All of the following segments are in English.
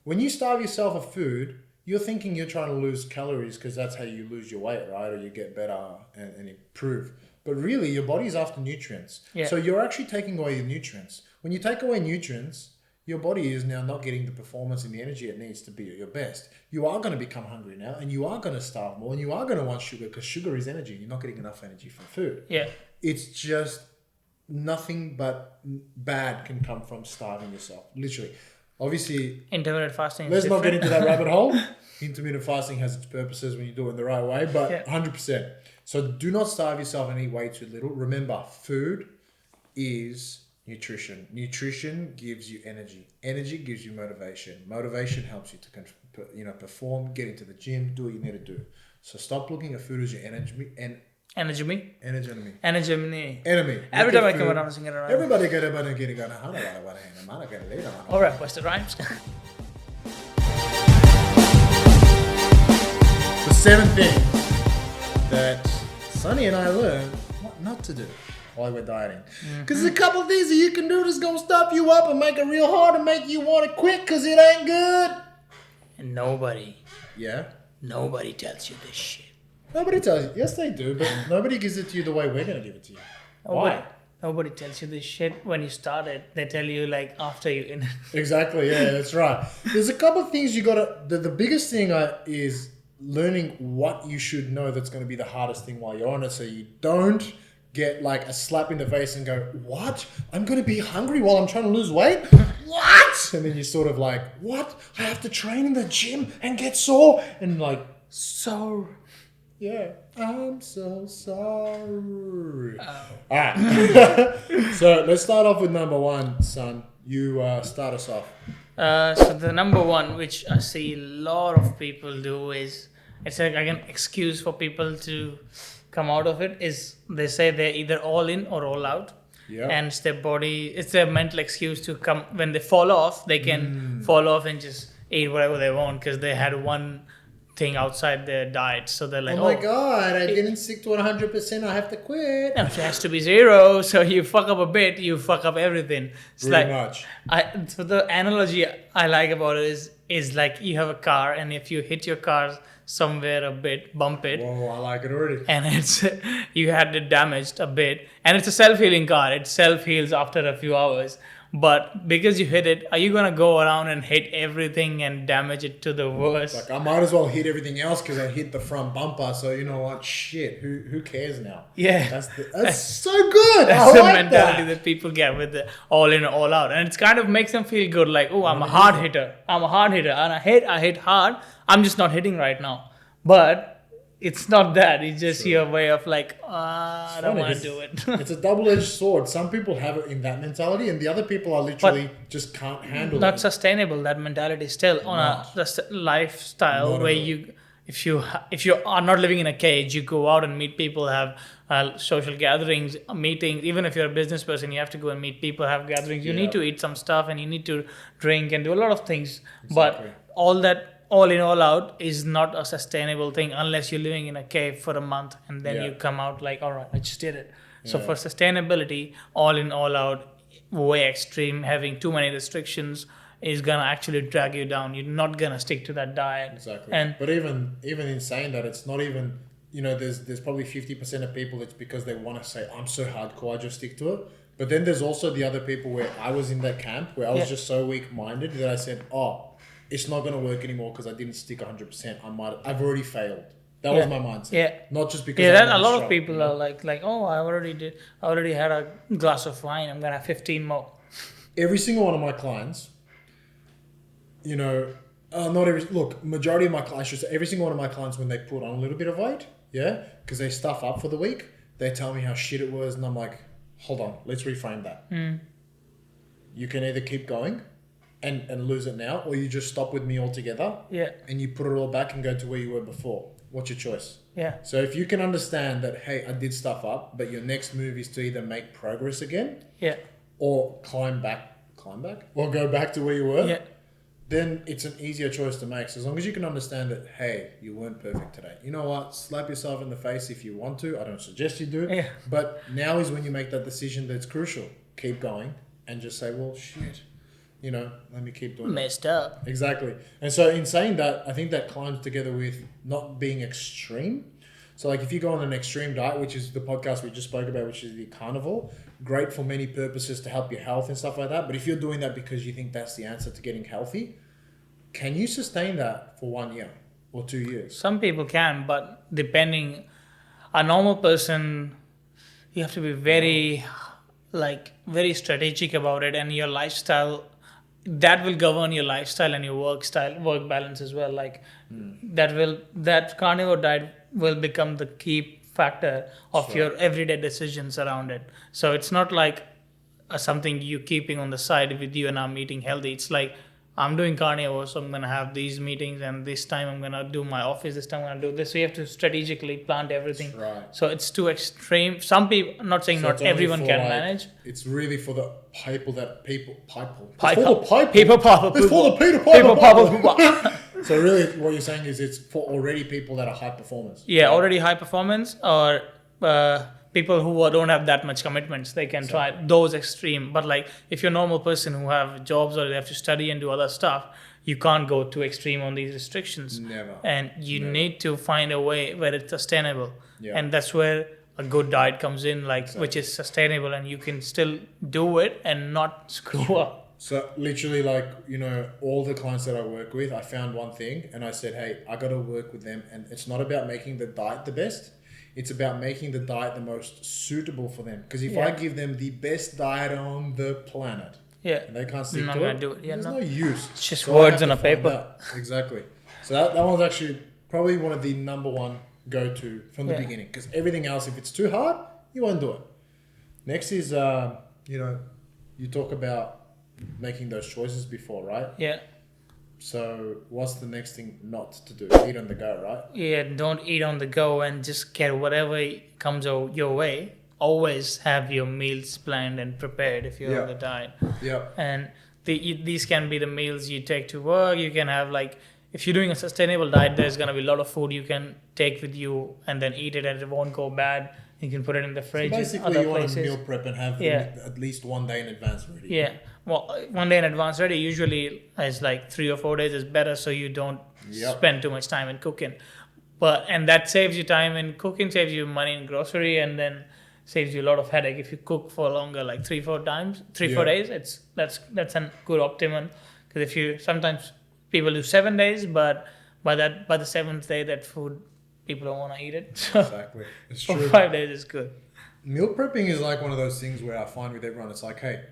when you starve yourself of food, you're thinking you're trying to lose calories because that's how you lose your weight, right? Or you get better and improve. But really, your body is after nutrients. Yeah. So you're actually taking away your nutrients. When you take away nutrients, your body is now not getting the performance and the energy it needs to be at your best. You are going to become hungry now, and you are going to starve more, and you are going to want sugar because sugar is energy. You're not getting enough energy from food. Yeah. It's just nothing but bad can come from starving yourself. Literally. Obviously, Intermittent fasting. let's not get into that rabbit hole. Intermittent fasting has its purposes when you do it the right way, but Yeah. 100%. So do not starve yourself and eat way too little. Remember, food is nutrition. Nutrition gives you energy. Energy gives you motivation. Motivation helps you to perform, get into the gym, do what you need to do. So stop looking at food as your energy and Energy. enemy. Every Look time I at come food. around, sing it around. Everybody get about and get it. All right, what's the rhymes? The 7 things that Sonny and I learned what not to do while we're dieting. Because there's a couple of things that you can do that's going to stop you up and make it real hard and make you want to quit because it ain't good. And nobody Yeah? tells you this shit. Nobody tells you. Yes, they do, but nobody gives it to you the way we're going to give it to you. Why? Nobody tells you this shit when you start it. They tell you like after you in it. Exactly, yeah, that's right. There's a couple of things you gotta. The biggest thing is learning what you should know. That's going to be the hardest thing while you're on it, so you don't get like a slap in the face and go, "What? I'm going to be hungry while I'm trying to lose weight? What?" And then you're sort of like, "What? I have to train in the gym and get sore and like so." Yeah, I'm so sorry. Oh. All right. So let's start off with number 1, son. You start us off. So the number one, which I see a lot of people do, is it's like an excuse for people to come out of it. Is they say they're either all in or all out, Yeah. and it's their body. It's their mental excuse to come when they fall off. They can fall off and just eat whatever they want because they had one thing outside their diet. So they're like, Oh my God, I didn't stick to it 100%. I have to quit. No, it has to be 0. So you fuck up a bit, you fuck up everything. It's Pretty like much. So the analogy I like about it is like you have a car, and if you hit your car somewhere a bit, bump it, Whoa, I like it already. and it's you had it damaged a bit, and it's a self-healing car. It self-heals after a few hours. But because you hit it, are you gonna go around and hit everything and damage it to the worst? Like I might as well hit everything else because I hit the front bumper. So you know what? Shit, who cares now? Yeah. That's so good. That's I the like mentality that. that people get with the all in, all out. And it kind of makes them feel good, like, oh, I'm a hard hitter. And I hit hard. I'm just not hitting right now. But it's not that. It's just your way of like, I don't want to do it. It's a double-edged sword. Some people have it in that mentality, and the other people are literally just can't handle Not it. sustainable, that mentality still on a lifestyle Not where at all. you if you are not living in a cage, you go out and meet people, have social gatherings, meetings. Even if you're a business person, you have to go and meet people, have gatherings. You need to eat some stuff, and you need to drink and do a lot of things. Exactly. But all that, all in, all out, is not a sustainable thing unless you're living in a cave for a month and then you come out like, all right, I just did it. So for sustainability, all in, all out, way extreme, having too many restrictions is gonna actually drag you down. You're not gonna stick to that diet. Exactly. And But even in saying that, it's not even, there's probably 50% of people it's because they want to say, I'm so hardcore, I just stick to it. But then there's also the other people where I was in that camp where I was just so weak-minded that I said, it's not going to work anymore because I didn't stick 100%. I've already failed. That was my mindset. Yeah. Not just because that I'm a lot strong, of people are like, oh, I already had a glass of wine. I'm gonna have 15 more. Every single one of my clients, majority of my clients, I should say, every single one of my clients, when they put on a little bit of weight, because they stuff up for the week, they tell me how shit it was, and I'm like, hold on, let's reframe that. You can either keep going and lose it now, or you just stop with me altogether, and you put it all back and go to where you were before. What's your choice? Yeah. So if you can understand that, hey, I did stuff up, but your next move is to either make progress again, or climb back, or go back to where you were, then it's an easier choice to make. So as long as you can understand that, hey, you weren't perfect today. You know what? Slap yourself in the face if you want to. I don't suggest you do. But now is when you make that decision that's crucial. Keep going and just say, well, shit. let me keep doing it. Messed up. Exactly. And so in saying that, I think that climbs together with not being extreme. So like if you go on an extreme diet, which is the podcast we just spoke about, which is the carnivore, great for many purposes to help your health and stuff like that. But if you're doing that because you think that's the answer to getting healthy, can you sustain that for 1 year or 2 years? Some people can, but depending, a normal person, you have to be very strategic about it, and your lifestyle, that will govern your lifestyle and your work balance as well. Like that carnivore diet will become the key factor of your everyday decisions around it. So it's not like something you keeping on the side with you and I'm eating healthy. It's like I'm doing carnivore, so I'm gonna have these meetings, and this time I'm gonna do my office. This time I'm gonna do this. So you have to strategically plan everything. Right. So it's too extreme. Some people, I'm not saying not everyone can manage. It's really for the people. People. It's for the people. So really, what you're saying is it's for already people that are high performers. Yeah, already high performance, or people who don't have that much commitments. They can try those extreme. But like if you're a normal person who have jobs or they have to study and do other stuff, you can't go too extreme on these restrictions. Never. And you need to find a way where it's sustainable. Yeah. And that's where a good diet comes in, which is sustainable, and you can still do it and not screw up. So literally, all the clients that I work with, I found one thing and I said, hey, I got to work with them. And it's not about making the diet the best. It's about making the diet the most suitable for them. Because if I give them the best diet on the planet, and they can't stick to it, there's no use. It's just words on a paper. Exactly. So that one's actually probably one of the number one go-to from the beginning. Because everything else, if it's too hard, you won't do it. Next is, you talk about making those choices before, right? Yeah. So what's the next thing not to do? Eat on the go, right? Yeah, don't eat on the go and just get whatever comes your way. Always have your meals planned and prepared if you're on the diet. Yeah. And these can be the meals you take to work. You can have if you're doing a sustainable diet, there's going to be a lot of food you can take with you and then eat it, and it won't go bad. You can put it in the fridge. So basically, you want to meal prep and have at least 1 day in advance ready. Yeah. Well, 1 day in advance ready usually is 3 or 4 days is better, so you don't spend too much time in cooking. And that saves you time in cooking, saves you money in grocery, and then saves you a lot of headache if you cook for longer, 3-4 days. That's a good optimum, because sometimes people do 7 days, but by the 7th day, that food people don't want to eat it. So exactly, it's true. For 5 days is good. Meal prepping is one of those things where I find with everyone, it's like, hey,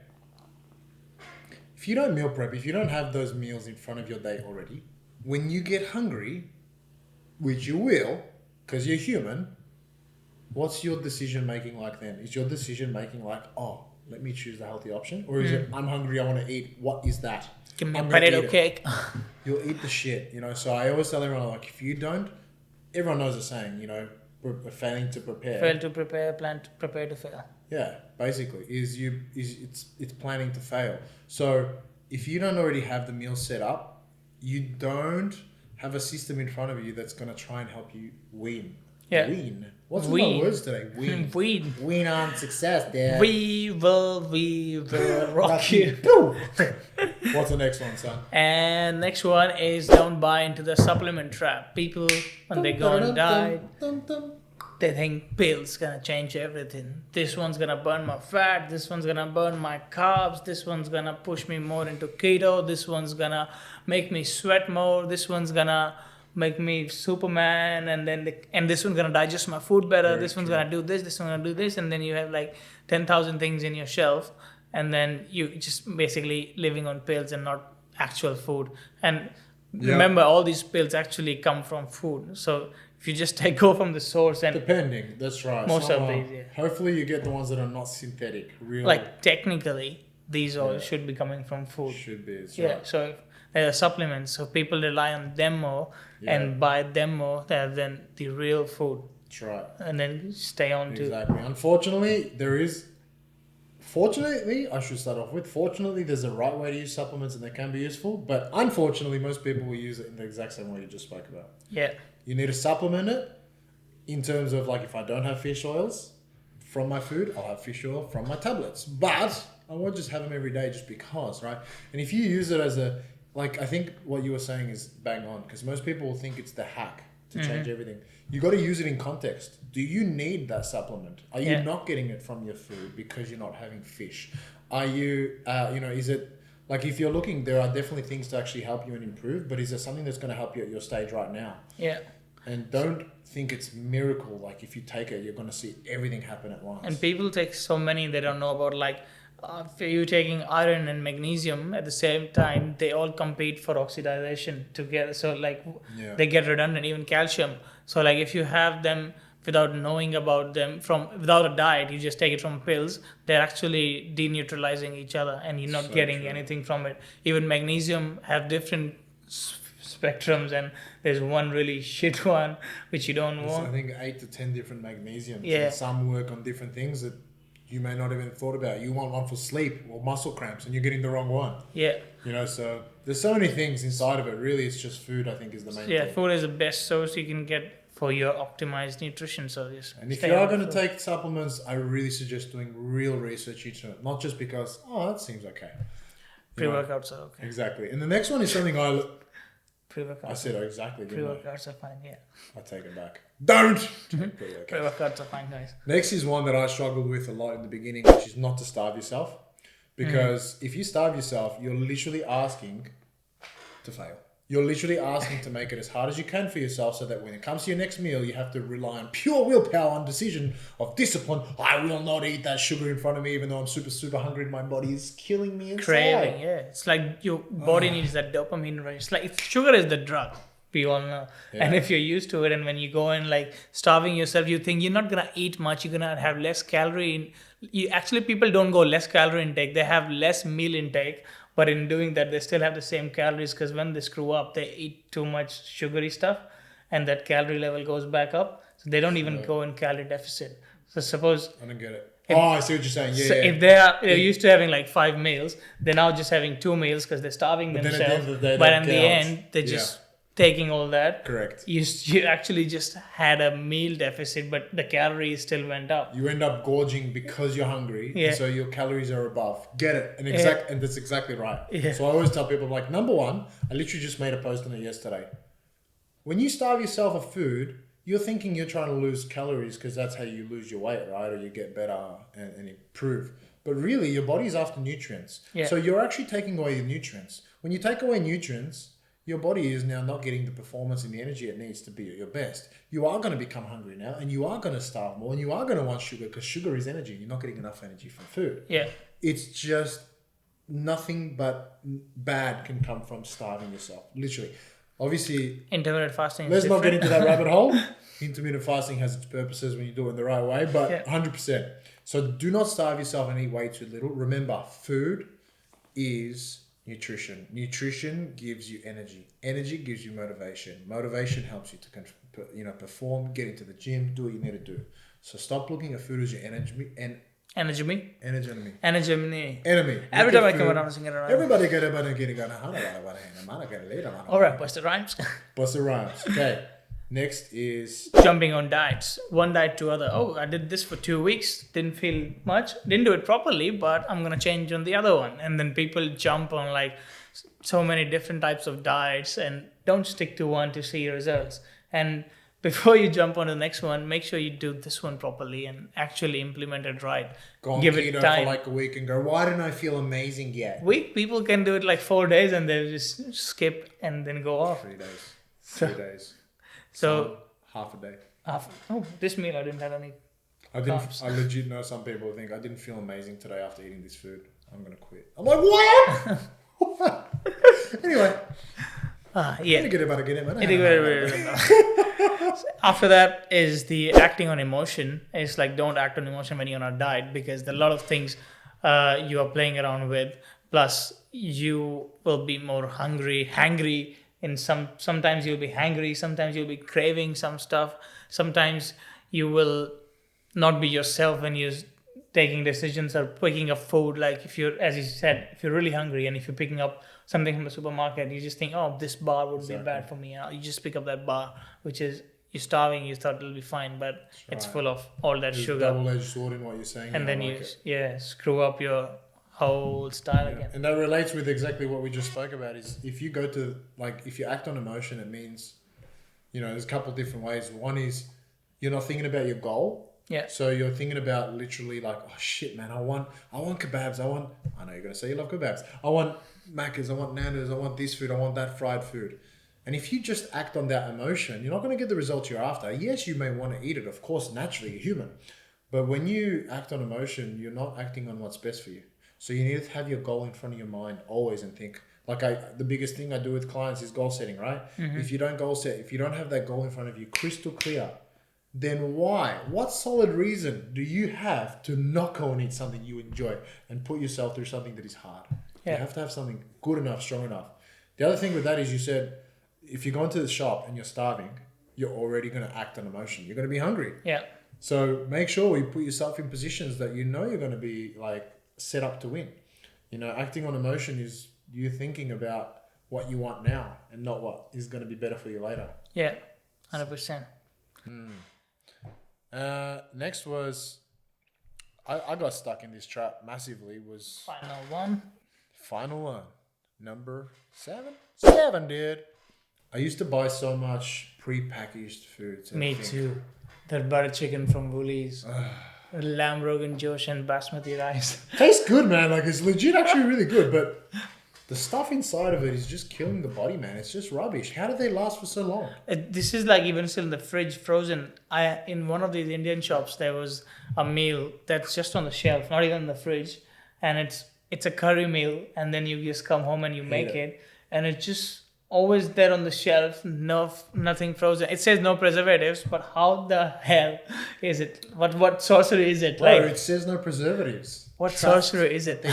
if you don't meal prep, if you don't have those meals in front of your day already, when you get hungry, which you will, because you're human, what's your decision making like then? Is your decision making let me choose the healthy option? Or is it, I'm hungry, I want to eat, what is that? Give me a potato cake. You'll eat the shit, So I always tell everyone, if you don't, everyone knows the saying, failing to prepare. Fail to prepare, plan to prepare to fail. Yeah, basically, it's planning to fail. So if you don't already have the meal set up, you don't have a system in front of you that's going to try and help you win. Yeah. Win. What's my words today? Win. Win. Win on success, Dad. We will rock you. What's the next one, son? And next one is don't buy into the supplement trap. People, when they go on diet, they think pills gonna change everything. This one's gonna burn my fat. This one's gonna burn my carbs. This one's gonna push me more into keto. This one's gonna make me sweat more. This one's gonna make me Superman, and this one's gonna digest my food better. Very this one's true. gonna do this. This one's gonna do this, and then you have 10,000 things in your shelf, and then you just basically living on pills and not actual food. And remember, all these pills actually come from food. So if you just go from the source and depending, that's right. Most of these, hopefully you get the ones that are not synthetic. Real. Technically, these all should be coming from food. Should be. That's Yeah. right. So if there are supplements, so people rely on them more and buy them more than the real food. That's right. And then stay on to. Exactly. Unfortunately, Fortunately, I should start off with. Fortunately, there's a right way to use supplements and they can be useful. But unfortunately, most people will use it in the exact same way you just spoke about. Yeah. You need to supplement it in terms of if I don't have fish oils from my food, I'll have fish oil from my tablets. But I won't just have them every day just because, right? And if you use it as a, like, I think what you were saying is bang on, because most people will think it's the hack to change everything. You got to use it in context. Do you need that supplement? Are you not getting it from your food because you're not having fish? Are you, is it, like, if you're looking, there are definitely things to actually help you and improve, but is there something that's going to help you at your stage right now? Yeah. And don't think it's miracle. Like, if you take it, you're going to see everything happen at once. And people take so many they don't know about, like, if you're taking iron and magnesium at the same time, they all compete for oxidation together. So, like, they get redundant, even calcium. So, like, if you have them without knowing about them without a diet, you just take it from pills, they're actually deneutralizing each other and you're not getting anything from it. Even magnesium have different spectrums, and there's one really shit one which you don't want. I think 8 to 10 different magnesiums. Yeah. And some work on different things that you may not even thought about. You want one for sleep or muscle cramps and you're getting the wrong one. Yeah. So there's so many things inside of it. Really, it's just food, I think, is the main thing. Yeah, food is the best source you can get for your optimized nutrition. So just and if you are going to take supplements, I really suggest doing real research into it. Not just because, that seems okay. Pre-workouts are okay. Exactly. And the next one is something I Pre-workouts. said exactly. Pre-workouts are fine, yeah. I take it back. Don't! Pre-workouts are fine, guys. Next is one that I struggled with a lot in the beginning, which is not to starve yourself. Because if you starve yourself, you're literally asking to fail. You're literally asking to make it as hard as you can for yourself so that when it comes to your next meal, you have to rely on pure willpower and decision of discipline. I will not eat that sugar in front of me even though I'm super, super hungry and my body is killing me inside. Craving, yeah. It's like your body needs that dopamine rush. It's like sugar is the drug. We all know. Yeah. And if you're used to it and when you go in like starving yourself, you think you're not going to eat much. You're going to have less calorie. People don't go less calorie intake. They have less meal intake. But in doing that, they still have the same calories because when they screw up, they eat too much sugary stuff and that calorie level goes back up. So they don't even go in calorie deficit. So suppose... I don't get it. I see what you're saying. Yeah, so if they're used to having like 5 meals, they're now just having 2 meals because they're starving themselves. But in the end, they're just taking all that. Correct. You actually just had a meal deficit, but the calories still went up. You end up gorging because you're hungry, and so your calories are above. Get it? And and that's exactly right. Yeah. So I always tell people, like, number one, I literally just made a post on it yesterday. When you starve yourself of food, you're thinking you're trying to lose calories because that's how you lose your weight, right? Or you get better and improve. But really, your body's after nutrients. Yeah. So you're actually taking away your nutrients. When you take away nutrients, your body is now not getting the performance and the energy it needs to be at your best. You are going to become hungry now and you are going to starve more and you are going to want sugar because sugar is energy. You're not getting enough energy from food. Yeah. It's just nothing but bad can come from starving yourself. Literally. Obviously, intermittent fasting. Let's not get into that rabbit hole. Intermittent fasting has its purposes when you do it in the right way, but 100%. So do not starve yourself and eat way too little. Remember, food is nutrition. Nutrition gives you energy. Energy gives you motivation. Motivation helps you to perform, get into the gym, do what you need to do. So stop looking at food as your enemy. Enemy. Every time I come around, I'm singing around. Everybody get about and getting All right, bust the rhymes. Bust the rhymes. Okay. Next is jumping on diets. One diet to other. Oh, I did this for 2 weeks. Didn't feel much. Didn't do it properly, but I'm gonna change on the other one. And then people jump on like so many different types of diets and don't stick to one to see results. And before you jump on the next one, make sure you do this one properly and actually implement it right. Go on Give keto it time. For like a week and go, why don't I feel amazing yet? People can do it like 4 days and they just skip and then go off. 3 days. 3 days. So half a day. This meal I didn't have any. I legit know some people think I didn't feel amazing today after eating this food. I'm gonna quit. I'm like, what? Anyway. After that is the acting on emotion. It's like don't act on emotion when you're on a diet because there are a lot of things you are playing around with. Plus, you will be more hangry. And sometimes you'll be hangry, sometimes you'll be craving some stuff. Sometimes you will not be yourself when you're taking decisions or picking up food. Like if you're, as you said, if you're really hungry and if you're picking up something from the supermarket, you just think, oh, this bar would be bad for me. You just pick up that bar, which is you're starving. You thought it'll be fine, but it's full of all that sugar. Double-edged sword in what you're saying. And then you screw up your whole style Yeah. again. And that relates with exactly what we just spoke about. Is if you go to if you act on emotion, it means there's a couple of different ways. One is you're not thinking about your goal. Yeah. So you're thinking about literally like, oh shit, man, I want kebabs. I know you're gonna say you love kebabs. I want Macca's. I want Nando's. I want this food. I want that fried food. And if you just act on that emotion, you're not going to get the results you're after. Yes, you may want to eat it. Of course, naturally, you're human. But when you act on emotion, you're not acting on what's best for you. So you need to have your goal in front of your mind always and think. The biggest thing I do with clients is goal setting, right? Mm-hmm. If you don't goal set, if you don't have that goal in front of you crystal clear, then why? What solid reason do you have to not go and eat something you enjoy and put yourself through something that is hard? Yeah. You have to have something good enough, strong enough. The other thing with that is you said, if you go into the shop and you're starving, you're already going to act on emotion. You're going to be hungry. Yeah. So make sure you put yourself in positions that you're going to be set up to win. Acting on emotion is you thinking about what you want now and not what is going to be better for you later. Yeah, 100%. Next was, I got stuck in this trap massively, was final one, number 7? 7, dude. I used to buy so much prepackaged foods. Me too. That butter chicken from Woolies. Lamb Rogan Josh and basmati rice. Tastes good, man. It's legit actually really good, but the stuff inside of it is just killing the body, man. It's just rubbish. How did they last for so long? This is even still in the fridge, frozen. In one of these Indian shops, there was a meal that's just on the shelf, not even in the fridge, and it's a curry meal, and then you just come home and you make it, and it's just always there on the shelf, nothing frozen. It says no preservatives, but how the hell is it? What sorcery is it? Bro, it says no preservatives. What sorcery is it?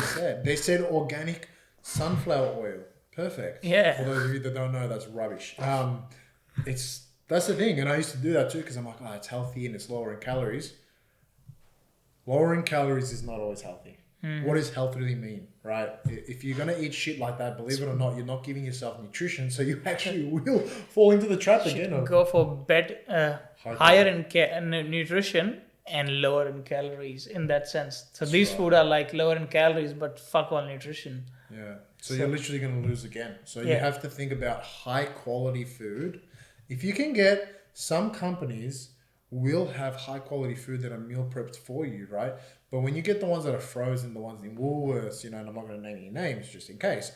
They said organic sunflower oil. Perfect. Yeah. For those of you that don't know, that's rubbish. That's the thing, and I used to do that too because I'm like, it's healthy and it's lower in calories. Lowering calories is not always healthy. What does health really mean, right? If you're gonna eat shit like that, believe it or not, you're not giving yourself nutrition, so you actually will fall into the trap again. Go for higher in nutrition and lower in calories in that sense. So these food are lower in calories, but fuck all nutrition. Yeah. So you're literally gonna lose again. So you have to think about high quality food. If you can get, some companies will have high quality food that are meal prepped for you, right? But when you get the ones that are frozen, the ones in Woolworths, and I'm not going to name any names just in case,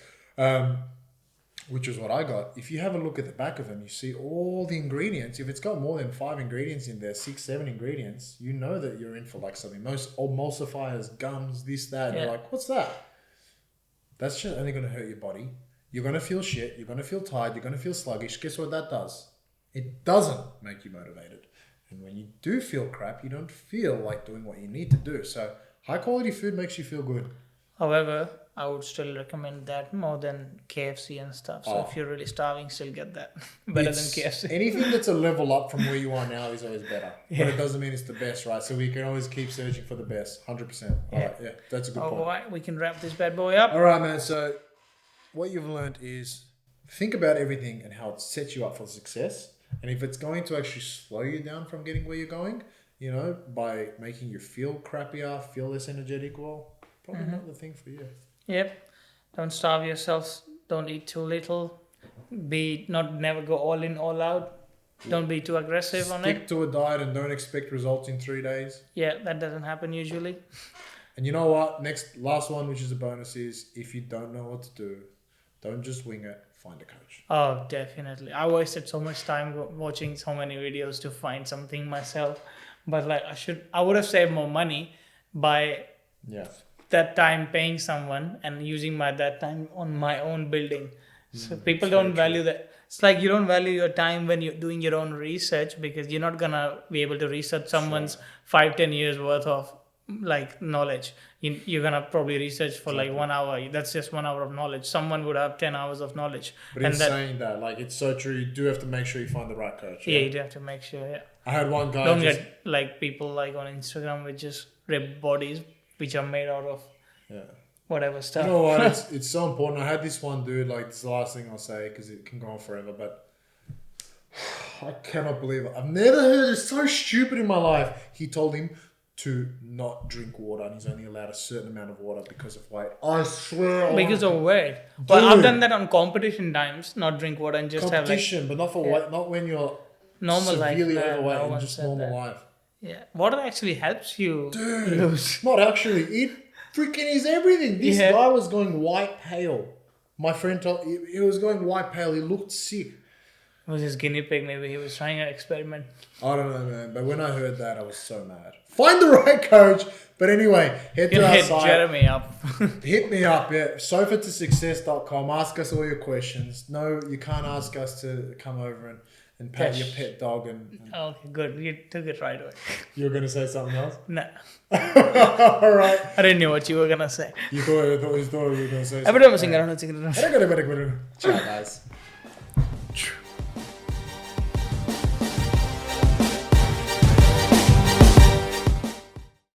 which is what I got. If you have a look at the back of them, you see all the ingredients. If it's got more than 5 ingredients in there, 6, 7 ingredients, you know that you're in for something. Most emulsifiers, gums, this, that. And you're like, what's that? That's just only going to hurt your body. You're going to feel shit. You're going to feel tired. You're going to feel sluggish. Guess what that does? It doesn't make you motivated. And when you do feel crap, you don't feel like doing what you need to do. So high quality food makes you feel good. However, I would still recommend that more than KFC and stuff. So if you're really starving, still get that. Better than KFC. Anything that's a level up from where you are now is always better. But it doesn't mean it's the best, right? So we can always keep searching for the best. 100%. All right, that's a good point. All right, we can wrap this bad boy up. All right, man. So what you've learned is think about everything and how it sets you up for success. And if it's going to actually slow you down from getting where you're going, by making you feel crappier, feel less energetic, well, probably not the thing for you. Yep. Don't starve yourselves. Don't eat too little. Never go all in, all out. Don't be too aggressive on it. Stick to a diet and don't expect results in 3 days. Yeah, that doesn't happen usually. And you know what? Last one, which is a bonus, is if you don't know what to do, don't just wing it. Find a coach. Oh, definitely. I wasted so much time watching so many videos to find something myself. But I would have saved more money by that time paying someone and using that time on my own building. So people don't value that. It's you don't value your time when you're doing your own research because you're not gonna be able to research someone's 5-10 years worth of knowledge. You're gonna probably research for 1 hour. That's just 1 hour of knowledge. Someone would have 10 hours of knowledge. But saying that, it's so true. You do have to make sure you find the right coach. Yeah, you do have to make sure. Yeah. I had one guy. Don't get people on Instagram with just ripped bodies, which are made out of whatever stuff. You know what? It's so important. I had this one dude. This is the last thing I'll say because it can go on forever. But I cannot believe it. I've never heard it. So stupid in my life. He told him, to not drink water, and he's only allowed a certain amount of water because of weight. I swear. Because of weight. But I've done that on competition times, not drink water and just competition, but not for weight, not when you're normal life. severely No, overweight no and one just said normal that. life. Yeah, water actually helps you lose. Not actually. It freaking is everything. This guy was going white pale. My friend told he was going white pale. He looked sick. It was his guinea pig. Maybe he was trying an experiment. I don't know, man. But when I heard that, I was so mad. Find the right coach. But anyway, head to our Hit site. Jeremy up. Hit me up, yeah. Sofa2success.com. Ask us all your questions. No, you can't ask us to come over and pet your pet dog. And Okay, good. You took it right away. you were going to say something else? No, All right. I didn't know what you were gonna say. You thought you were going to say I something. better sing around. Ciao, guys.